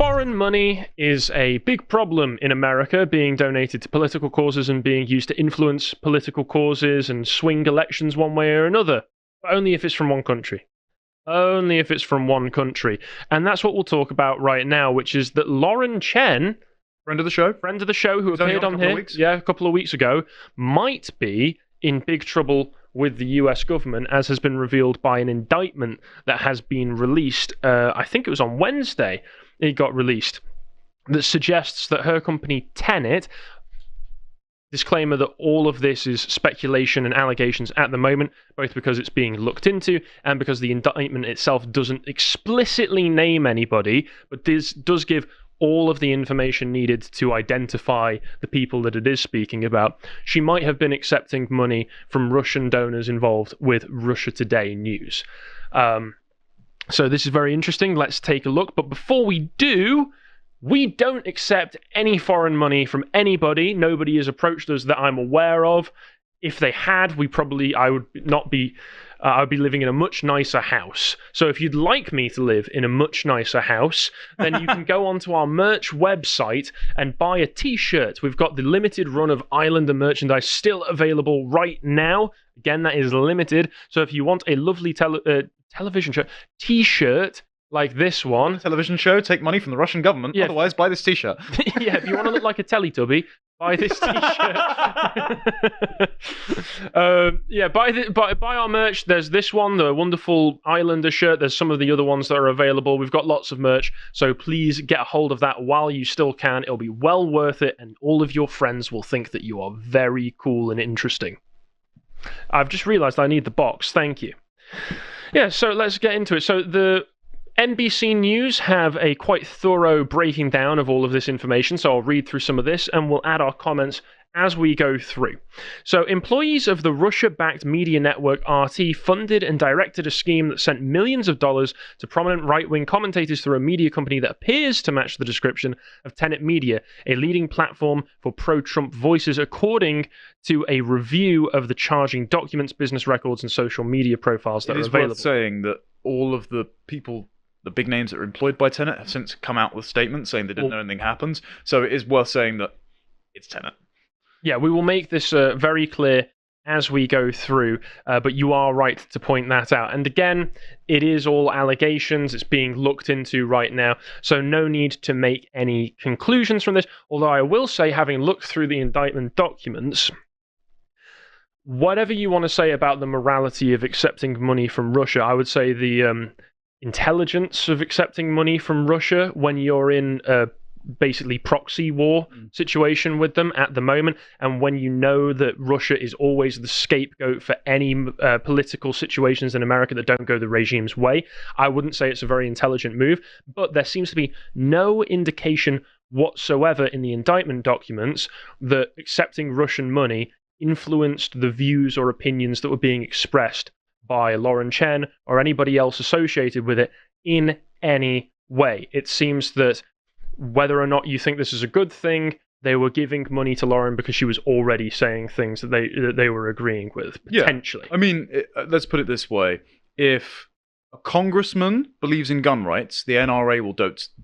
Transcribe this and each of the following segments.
foreign money is a big problem in America, being donated to political causes and being used to influence political causes and swing elections one way or another. But only if it's from one country. Only if it's from one country. And that's what we'll talk about right now, which is that Lauren Chen, friend of the show, who appeared on here a couple of weeks ago, might be in big trouble with the US government, as has been revealed by an indictment that has been released. I think it was on Wednesday it got released, that suggests that her company Tenet, disclaimer that all of this is speculation and allegations at the moment, both because it's being looked into and because the indictment itself doesn't explicitly name anybody, but does give all of the information needed to identify the people that it is speaking about. She might have been accepting money from Russian donors involved with Russia Today news. So this is very interesting. Let's take a look. But before we do, we don't accept any foreign money from anybody. Nobody has approached us that I'm aware of. If they had, I would be living in a much nicer house. So if you'd like me to live in a much nicer house, then you can go onto our merch website and buy a t-shirt. We've got the limited run of Islander merchandise still available right now. Again, that is limited. So if you want a lovely television show t-shirt like this one. Television show, take money from the Russian government. Yeah. Otherwise, buy this t-shirt. Yeah, if you want to look like a Teletubby, buy this t-shirt. Buy our merch. There's this one, the wonderful Islander shirt. There's some of the other ones that are available. We've got lots of merch, so please get a hold of that while you still can. It'll be well worth it, and all of your friends will think that you are very cool and interesting. I've just realized I need the box. Thank you. Yeah, so let's get into it. So the NBC News have a quite thorough breaking down of all of this information, so I'll read through some of this and we'll add our comments as we go through. So, employees of the Russia-backed media network RT funded and directed a scheme that sent millions of dollars to prominent right-wing commentators through a media company that appears to match the description of Tenet Media, a leading platform for pro-Trump voices, according to a review of the charging documents, business records, and social media profiles that are available. It is worth saying that all of the people, the big names that are employed by Tenet, have since come out with statements saying they didn't know anything happens. So it is worth saying that it's Tenet. Yeah, we will make this very clear as we go through, but you are right to point that out. And again, it is all allegations. It's being looked into right now, so no need to make any conclusions from this. Although I will say, having looked through the indictment documents, whatever you want to say about the morality of accepting money from Russia, I would say the intelligence of accepting money from Russia when you're in a basically proxy war situation with them at the moment, and when you know that Russia is always the scapegoat for any political situations in America that don't go the regime's way, I wouldn't say it's a very intelligent move. But there seems to be no indication whatsoever in the indictment documents that accepting Russian money influenced the views or opinions that were being expressed by Lauren Chen or anybody else associated with it in any way. It seems that whether or not you think this is a good thing, they were giving money to Lauren because she was already saying things that they were agreeing with, potentially. Yeah. I mean, let's put it this way. If a congressman believes in gun rights, the NRA will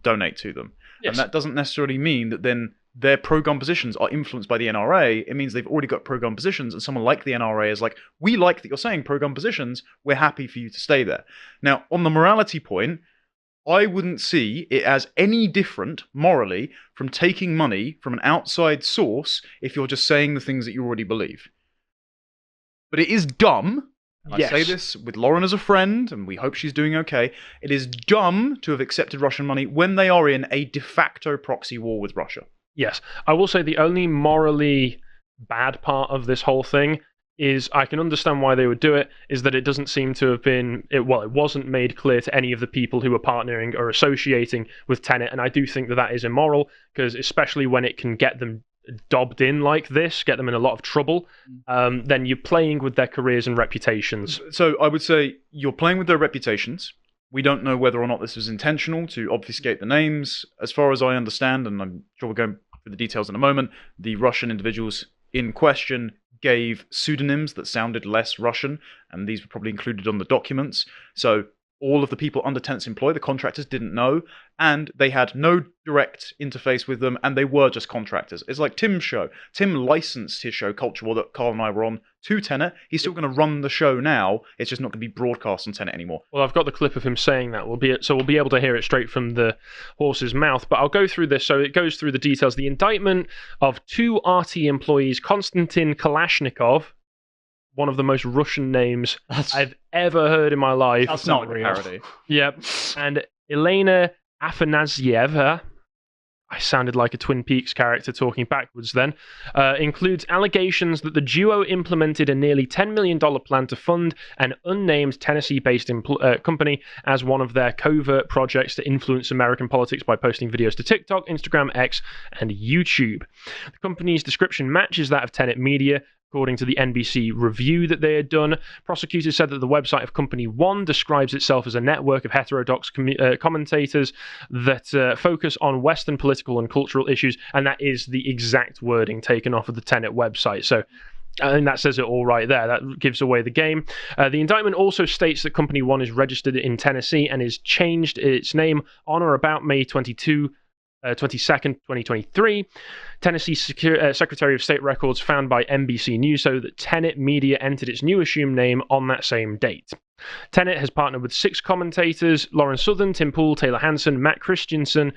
donate to them. Yes. And that doesn't necessarily mean that then their pro-gun positions are influenced by the NRA. It means they've already got pro-gun positions, and someone like the NRA is like, we like that you're saying pro-gun positions, we're happy for you to stay there. Now, on the morality point, I wouldn't see it as any different morally from taking money from an outside source if you're just saying the things that you already believe. But it is dumb, and yes. I say this with Lauren as a friend, and we hope she's doing okay, it is dumb to have accepted Russian money when they are in a de facto proxy war with Russia. Yes, I will say the only morally bad part of this whole thing is, I can understand why they would do it, is that it doesn't seem to have been, it wasn't made clear to any of the people who are partnering or associating with Tenet, and I do think that that is immoral, because especially when it can get them dobbed in like this, get them in a lot of trouble, then you're playing with their careers and reputations. So I would say you're playing with their reputations. We don't know whether or not this was intentional to obfuscate the names. As far as I understand, and I'm sure we'll go through the details in a moment, the Russian individuals in question gave pseudonyms that sounded less Russian, and these were probably included on the documents. So all of the people under Tenet's employ, the contractors, didn't know, and they had no direct interface with them, and they were just contractors. It's like Tim's show. Tim licensed his show, Culture War, that Carl and I were on, to Tenet. He's still going to run the show now. It's just not going to be broadcast on Tenet anymore. Well, I've got the clip of him saying that. We'll be able to hear it straight from the horse's mouth. But I'll go through this. So it goes through the details. The indictment of 2 RT employees, Konstantin Kalashnikov, one of the most Russian names I've ever heard in my life. That's not a parody. Yep. And Elena Afanasieva, I sounded like a Twin Peaks character talking backwards then, includes allegations that the duo implemented a nearly $10 million plan to fund an unnamed Tennessee-based company as one of their covert projects to influence American politics by posting videos to TikTok, Instagram, X, and YouTube. The company's description matches that of Tenet Media. According to the NBC review that they had done, prosecutors said that the website of Company One describes itself as a network of heterodox commentators that focus on Western political and cultural issues, and that is the exact wording taken off of the Tenet website. So I think that says it all right there. That gives away the game. The indictment also states that Company One is registered in Tennessee and has changed its name on or about May 22nd, 2023. Tennessee Secretary of State records found by NBC News show that Tenet Media entered its new assumed name on that same date. Tenet has partnered with 6 commentators: Lauren Southern, Tim Pool, Taylor Hanson, Matt Christensen,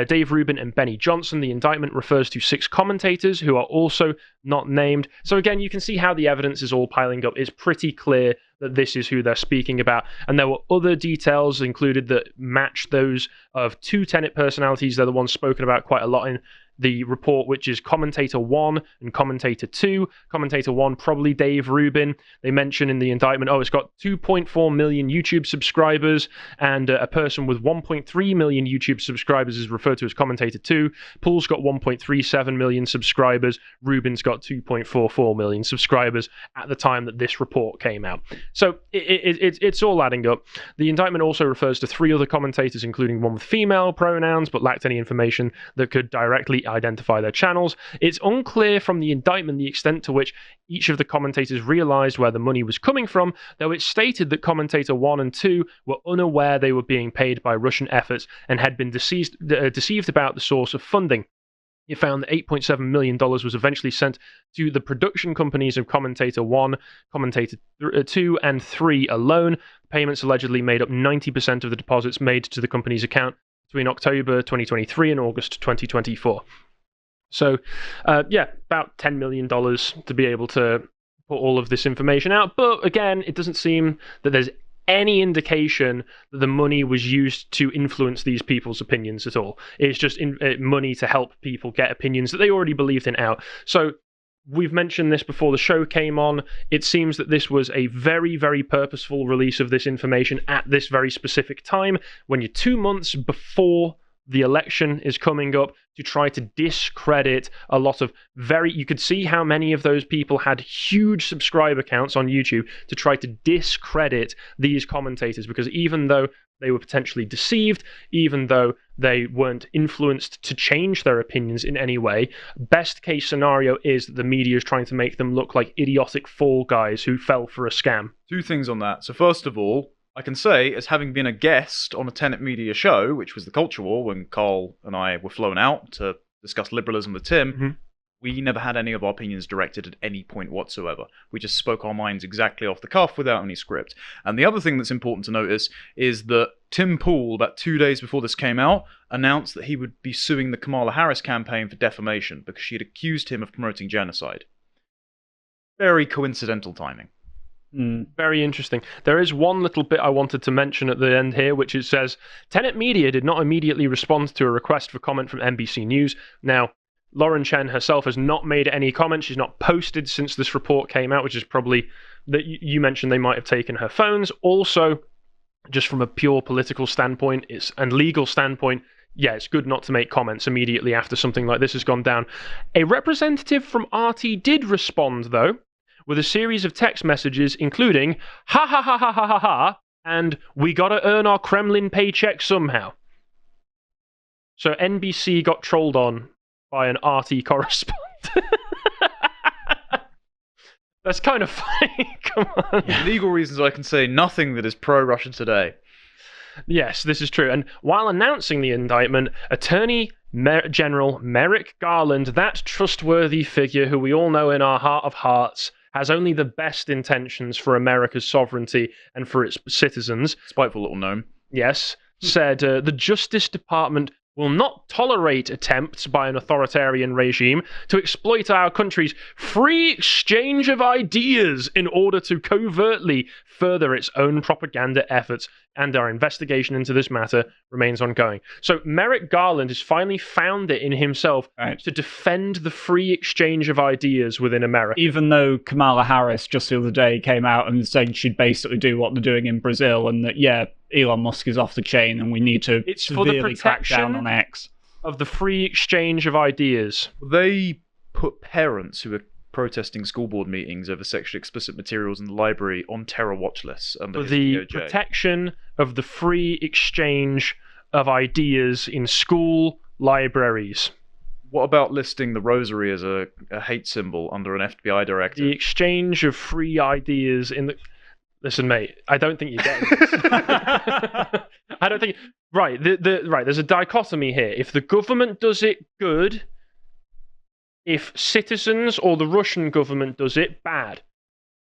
Dave Rubin, and Benny Johnson. The indictment refers to 6 commentators who are also not named. So again, you can see how the evidence is all piling up. It's pretty clear that this is who they're speaking about. And there were other details included that match those of 2 Tenet personalities. They're the ones spoken about quite a lot in the report, which is Commentator 1 and Commentator 2. Commentator 1, probably Dave Rubin. They mention in the indictment, it's got 2.4 million YouTube subscribers, and a person with 1.3 million YouTube subscribers is referred to as Commentator 2. Pool's got 1.37 million subscribers. Rubin's got 2.44 million subscribers at the time that this report came out. So it's all adding up. The indictment also refers to 3 other commentators, including one with female pronouns, but lacked any information that could directly identify their channels. It's unclear from the indictment the extent to which each of the commentators realized where the money was coming from, though it's stated that Commentator 1 and 2 were unaware they were being paid by Russian efforts and had been deceived about the source of funding. It found that $8.7 million was eventually sent to the production companies of Commentator 1, Commentator 2, and 3 alone. Payments allegedly made up 90% of the deposits made to the company's account between October 2023 and August 2024. So, about $10 million to be able to put all of this information out. But again, it doesn't seem that there's any indication that the money was used to influence these people's opinions at all. It's just money to help people get opinions that they already believed in out. So we've mentioned this before the show came on. It seems that this was a very, very purposeful release of this information at this very specific time, when you're 2 months before the election is coming up, to try to discredit a lot of you could see how many of those people had huge subscriber counts on YouTube to try to discredit these commentators, because even though they were potentially deceived, even though they weren't influenced to change their opinions in any way, best case scenario is that the media is trying to make them look like idiotic fall guys who fell for a scam. 2 things on that. So first of all, I can say, as having been a guest on a Tenet Media show, which was the Culture War, when Carl and I were flown out to discuss liberalism with Tim, we never had any of our opinions directed at any point whatsoever. We just spoke our minds exactly off the cuff without any script. And the other thing that's important to notice is that Tim Pool, about 2 days before this came out, announced that he would be suing the Kamala Harris campaign for defamation because she had accused him of promoting genocide. Very coincidental timing. Very interesting. There is one little bit I wanted to mention at the end here, which it says, Tenet Media did not immediately respond to a request for comment from NBC News. Now, Lauren Chen herself has not made any comments. She's not posted since this report came out, which is probably that you mentioned they might have taken her phones. Also, just from a pure political standpoint and legal standpoint, it's good not to make comments immediately after something like this has gone down. A representative from RT did respond, though, with a series of text messages including, ha ha ha ha ha ha ha, and we gotta earn our Kremlin paycheck somehow. So NBC got trolled on by an RT correspondent. That's kind of funny. Come on. For legal reasons, I can say nothing that is pro-Russia today. Yes, this is true. And while announcing the indictment, Attorney General Merrick Garland, that trustworthy figure who we all know in our heart of hearts, has only the best intentions for America's sovereignty and for its citizens. Spiteful little gnome. Yes, said the Justice Department will not tolerate attempts by an authoritarian regime to exploit our country's free exchange of ideas in order to covertly further its own propaganda efforts, and our investigation into this matter remains ongoing. So Merrick Garland has finally found it in himself to defend the free exchange of ideas within America. Even though Kamala Harris just the other day came out and said she'd basically do what they're doing in Brazil, and that, Elon Musk is off the chain and we need to severely crack down on X. Of the free exchange of ideas. They put parents who are protesting school board meetings over sexually explicit materials in the library on terror watch lists under the DOJ. Protection of the free exchange of ideas in school libraries. What about listing the rosary as a hate symbol under an FBI directive? The exchange of free ideas in the... Listen, mate, I don't think you're getting this. I don't think... Right, there's a dichotomy here. If the government does it, good. If citizens or the Russian government does it, bad.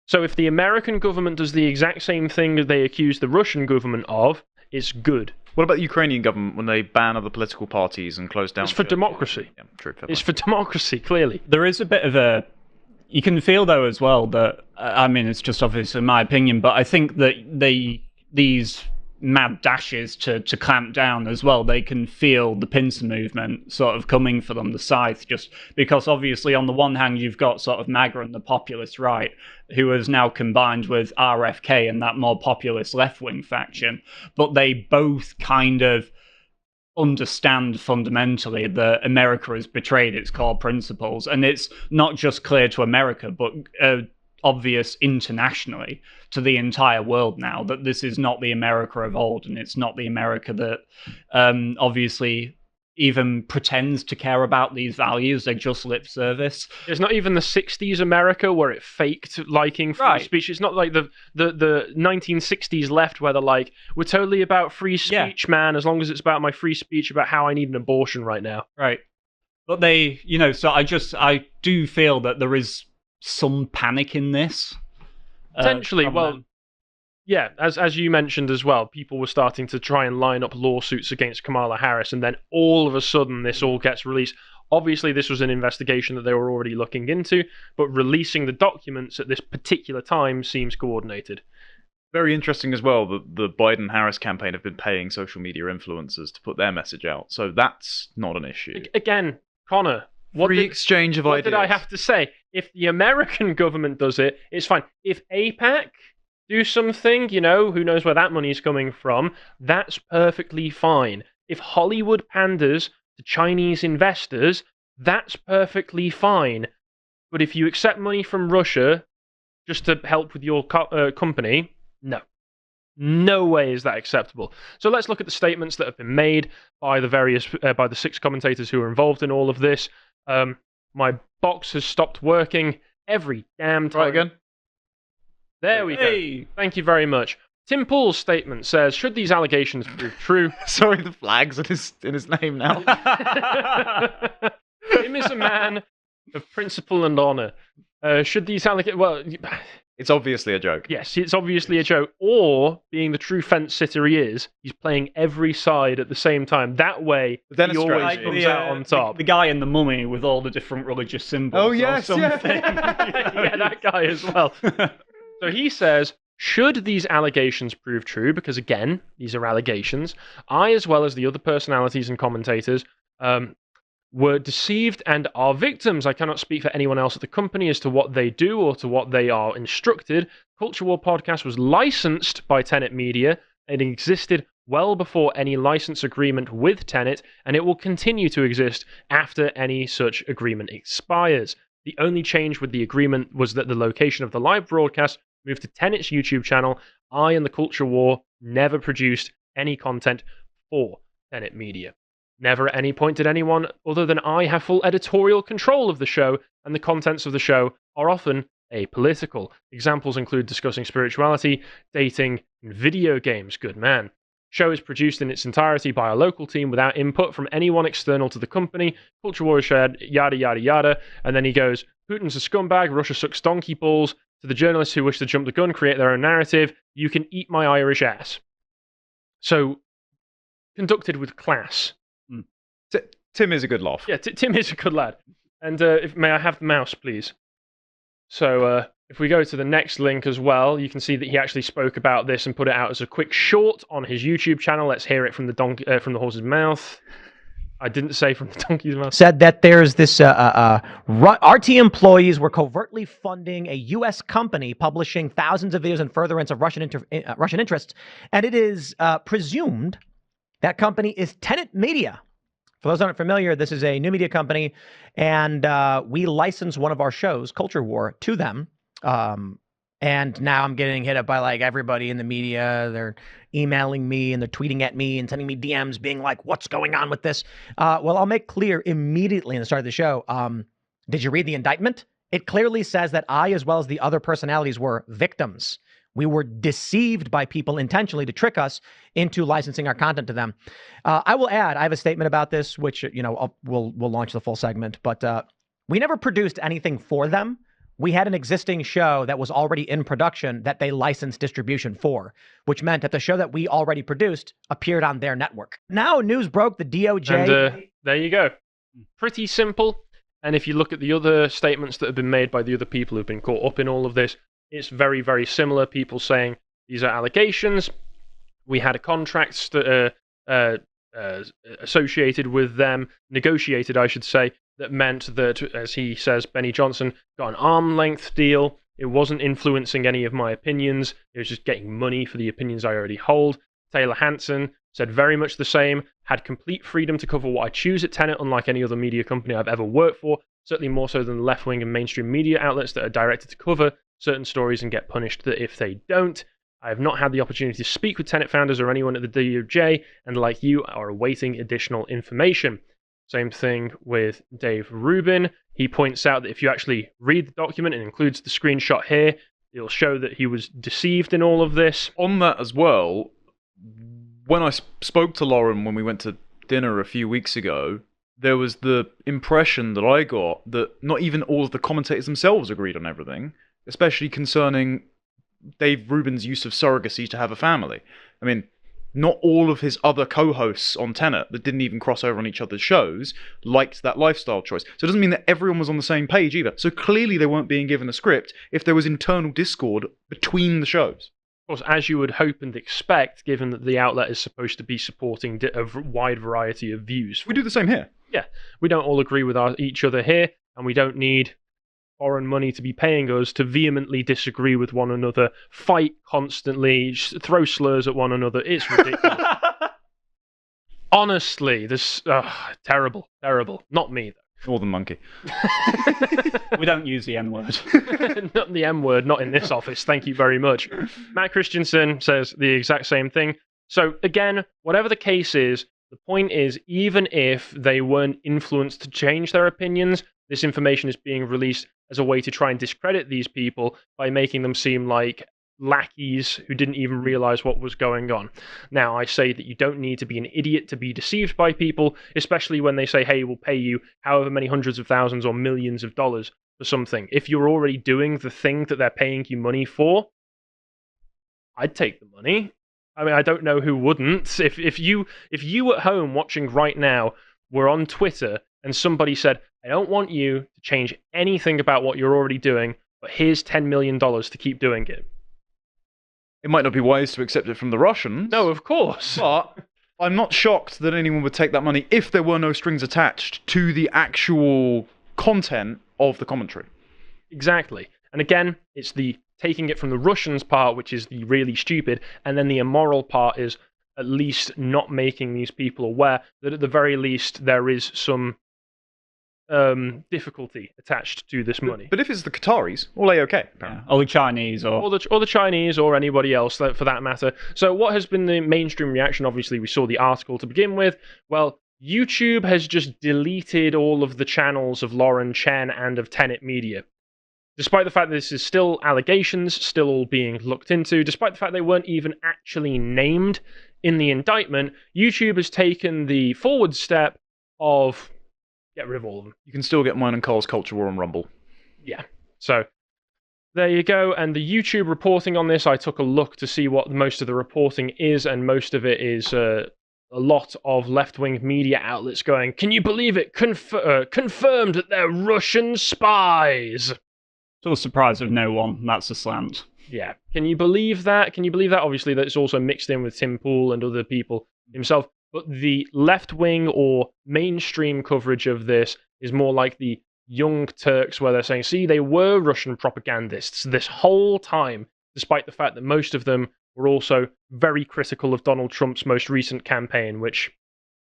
So if the American government does the exact same thing that they accuse the Russian government of, it's good. What about the Ukrainian government when they ban other political parties and close down... It's for democracy. Yeah, true. It's for democracy, clearly. There is a bit of a... You can feel, though, as well, that... I mean, it's just obviously my opinion, but I think that these mad dashes to clamp down as well, they can feel the pincer movement sort of coming for them, the scythe, just because obviously on the one hand you've got sort of MAGA and the populist right, who has now combined with RFK and that more populist left-wing faction, but they both kind of understand fundamentally that America has betrayed its core principles, and it's not just clear to America, but obvious internationally to the entire world now that this is not the America of old, and it's not the America that obviously even pretends to care about these values. They're just lip service. It's not even the 60s America where it faked liking free speech. It's not like the 1960s left where they're like, we're totally about free speech, man, as long as it's about my free speech about how I need an abortion right now. Right. But they, so I do feel that there is some panic in this. Potentially, yeah, as you mentioned as well, people were starting to try and line up lawsuits against Kamala Harris, and then all of a sudden this all gets released. Obviously, this was an investigation that they were already looking into, but releasing the documents at this particular time seems coordinated. Very interesting as well that the Biden-Harris campaign have been paying social media influencers to put their message out, so that's not an issue. Again, Connor, exchange of ideas. What did I have to say? If the American government does it, it's fine. If AIPAC do something, who knows where that money's coming from, that's perfectly fine. If Hollywood panders to Chinese investors, that's perfectly fine. But if you accept money from Russia just to help with your company, no. No way is that acceptable. So let's look at the statements that have been made by by the 6 commentators who are involved in all of this. My box has stopped working every damn time. Try again. There we go. Thank you very much. Tim Pool's statement says, should these allegations prove true... Sorry, the flag's in his name now. Tim is a man of principle and honour. Should these allegations... Well... It's obviously a joke. Yes, it's obviously a joke. Or, being the true fence sitter he is, he's playing every side at the same time. That way, he always comes out on top. The guy in The Mummy with all the different religious symbols. Oh, yes, or something. Yeah, that guy as well. So he says, should these allegations prove true, because again, these are allegations, I, as well as the other personalities and commentators, were deceived and are victims. I cannot speak for anyone else at the company as to what they do or to what they are instructed. Culture War Podcast was licensed by Tenet Media. It existed well before any license agreement with Tenet, and it will continue to exist after any such agreement expires. The only change with the agreement was that the location of the live broadcast moved to Tenet's YouTube channel. I and the Culture War never produced any content for Tenet Media. Never at any point did anyone other than I have full editorial control of the show, and the contents of the show are often apolitical. Examples include discussing spirituality, dating, and video games. Good man. Show is produced in its entirety by a local team without input from anyone external to the company. Culture war is shared, yada, yada, yada. And then he goes, Putin's a scumbag, Russia sucks donkey balls. To the journalists who wish to jump the gun, create their own narrative, you can eat my Irish ass. So, conducted with class. Tim is a good laugh. Yeah, Tim is a good lad. And may I have the mouse, please? So, if we go to the next link as well, you can see that he actually spoke about this and put it out as a quick short on his YouTube channel. Let's hear it from the horse's mouth. I didn't say from the donkey's mouth. Said that there's this RT employees were covertly funding a U.S. company publishing thousands of videos in furtherance of Russian interests, and it is presumed that company is Tenet Media. For those who aren't familiar, this is a new media company, and we license one of our shows, Culture War, to them. And now I'm getting hit up by like everybody in the media. They're emailing me and they're tweeting at me and sending me DMs being like, what's going on with this? Well, I'll make clear immediately in the start of the show. Did you read the indictment? It clearly says that I, as well as the other personalities, were victims. We were deceived by people intentionally to trick us into licensing our content to them. I will add, I have a statement about this, which, you know, we'll launch the full segment, but we never produced anything for them. We had an existing show that was already in production that they licensed distribution for, which meant that the show that we already produced appeared on their network. Now news broke the DOJ. And there you go. Pretty simple. And if you look at the other statements that have been made by the other people who've been caught up in all of this, it's very, very similar. People saying these are allegations. We had a contract associated with them, negotiated, I should say, that meant that, as he says, Benny Johnson got an arm-length deal. It wasn't influencing any of my opinions. It was just getting money for the opinions I already hold. Taylor Hanson said very much the same, had complete freedom to cover what I choose at Tenet, unlike any other media company I've ever worked for, certainly more so than the left-wing and mainstream media outlets that are directed to cover certain stories and get punished if they don't. I have not had the opportunity to speak with Tenet founders or anyone at the DOJ, and like you, are awaiting additional information. Same thing with Dave Rubin. He points out that if you actually read the document, it includes the screenshot here, it'll show that he was deceived in all of this. On that as well, when I spoke to Lauren when we went to dinner a few weeks ago, there was the impression that I got that not even all of the commentators themselves agreed on everything, especially concerning Dave Rubin's use of surrogacy to have a family. I mean, not all of his other co-hosts on Tenet that didn't even cross over on each other's shows liked that lifestyle choice. So it doesn't mean that everyone was on the same page either. So clearly they weren't being given a script if there was internal discord between the shows. Of course, as you would hope and expect, given that the outlet is supposed to be supporting a wide variety of views. We do the same here. Yeah, we don't all agree with each other here, and we don't need foreign money to be paying us to vehemently disagree with one another, fight constantly, throw slurs at one another. It's ridiculous. Honestly, this terrible. Not me, though. Or the monkey. We don't use the N-word. Not the M-word, not in this office. Thank you very much. Matt Christensen says the exact same thing. So, again, whatever the case is, the point is, even if they weren't influenced to change their opinions, this information is being released as a way to try and discredit these people by making them seem like lackeys who didn't even realize what was going on. Now, I say that you don't need to be an idiot to be deceived by people, especially when they say, hey, we'll pay you however many hundreds of thousands or millions of dollars for something. If you're already doing the thing that they're paying you money for, I'd take the money. I mean, I don't know who wouldn't. If you at home watching right now were on Twitter and somebody said, I don't want you to change anything about what you're already doing, but here's $10 million to keep doing it. It might not be wise to accept it from the Russians. No, of course. But I'm not shocked that anyone would take that money if there were no strings attached to the actual content of the commentary. Exactly. And again, it's the taking it from the Russians part, which is the really stupid, and then the immoral part is at least not making these people aware that at the very least there is some difficulty attached to this money. But if it's the Qataris, all A-okay. Yeah. Or the Chinese. Or the Chinese, or anybody else for that matter. So what has been the mainstream reaction? Obviously, we saw the article to begin with. Well, YouTube has just deleted all of the channels of Lauren Chen and of Tenet Media. despite the fact that this is still allegations, still all being looked into, despite the fact they weren't even actually named in the indictment, YouTube has taken the forward step of get rid of all of them. You can still get mine and Cole's Culture War on Rumble. Yeah. So there you go. And the YouTube reporting on this, I took a look to see what most of the reporting is, and most of it is a lot of left-wing media outlets going, can you believe it? Confirmed that they're Russian spies. To the surprise of no one, that's a slant. Yeah. Can you believe that? Can you believe that? Obviously, that it's also mixed in with Tim Pool and other people himself. But the left-wing or mainstream coverage of this is more like the Young Turks, where they're saying, see, they were Russian propagandists this whole time, despite the fact that most of them were also very critical of Donald Trump's most recent campaign, which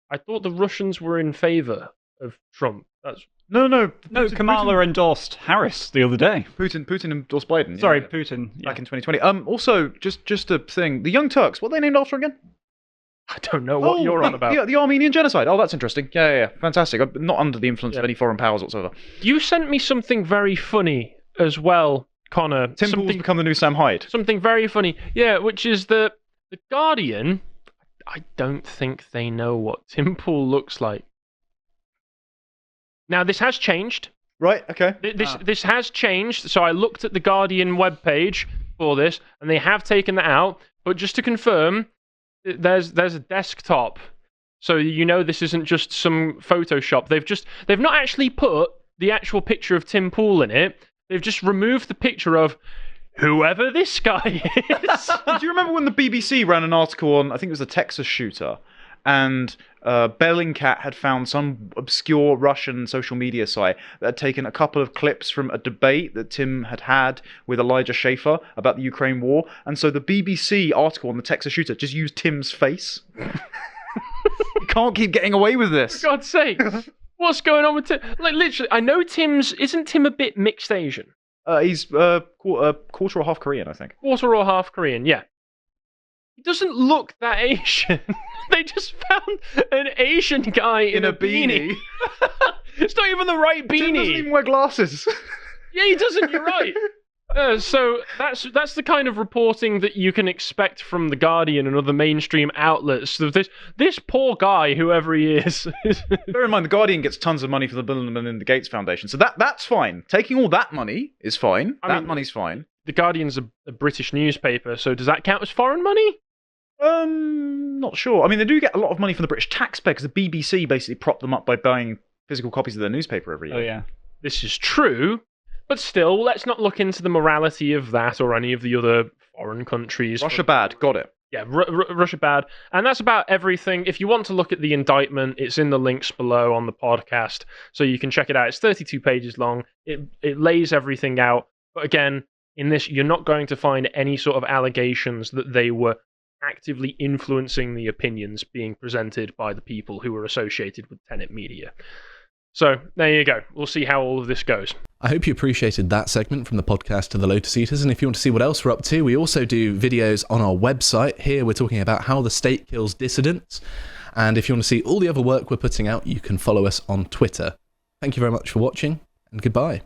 I thought the Russians were in favor of Trump. No, Kamala endorsed Harris the other day. Putin endorsed Biden. Sorry, Putin. Yeah. Back in 2020. Also, just a thing. The Young Turks, what are they named after again? I don't know what you're on about. The Armenian genocide. Oh, that's interesting. Yeah. Fantastic. I'm not under the influence of any foreign powers whatsoever. You sent me something very funny as well, Connor. Tim Pool's become the new Sam Hyde. Something very funny. Yeah, which is the Guardian. I don't think they know what Tim Pool looks like. Now, this has changed. Right, okay. This has changed. So I looked at the Guardian webpage for this, and they have taken that out. But just to confirm, there's a desktop, so you know this isn't just some Photoshop. They've not actually put the actual picture of Tim Pool in it. They've just removed the picture of whoever this guy is. Do you remember when the BBC ran an article on, I think it was the Texas shooter, and Bellingcat had found some obscure Russian social media site that had taken a couple of clips from a debate that Tim had with Elijah Schaffer about the Ukraine war, and so the BBC article on the Texas shooter just used Tim's face. You can't keep getting away with this. For God's sake. What's going on with Tim? Like, literally, I know isn't Tim a bit mixed Asian? He's quarter or half Korean, I think. Quarter or half Korean, yeah. He doesn't look that Asian. They just found an Asian guy in a beanie. It's not even the right beanie. Tim doesn't even wear glasses. Yeah, he doesn't. You're right. So that's the kind of reporting that you can expect from the Guardian and other mainstream outlets. So this poor guy, whoever he is. Bear in mind, the Guardian gets tons of money from the Bill and Melinda Gates Foundation, so that's fine. Taking all that money is fine. That money's fine. The Guardian's a British newspaper, so does that count as foreign money? Not sure. I mean, they do get a lot of money from the British taxpayer because the BBC basically prop them up by buying physical copies of their newspaper every year. Oh, yeah. This is true, but still, let's not look into the morality of that or any of the other foreign countries. Russia bad. Got it. Yeah, Russia bad. And that's about everything. If you want to look at the indictment, it's in the links below on the podcast, so you can check it out. It's 32 pages long. It lays everything out. But again, in this, you're not going to find any sort of allegations that they were actively influencing the opinions being presented by the people who were associated with Tenet Media. So, there you go. We'll see how all of this goes. I hope you appreciated that segment from the podcast to the Lotus Eaters, and if you want to see what else we're up to, we also do videos on our website. Here we're talking about how the state kills dissidents, and if you want to see all the other work we're putting out, you can follow us on Twitter. Thank you very much for watching, and goodbye.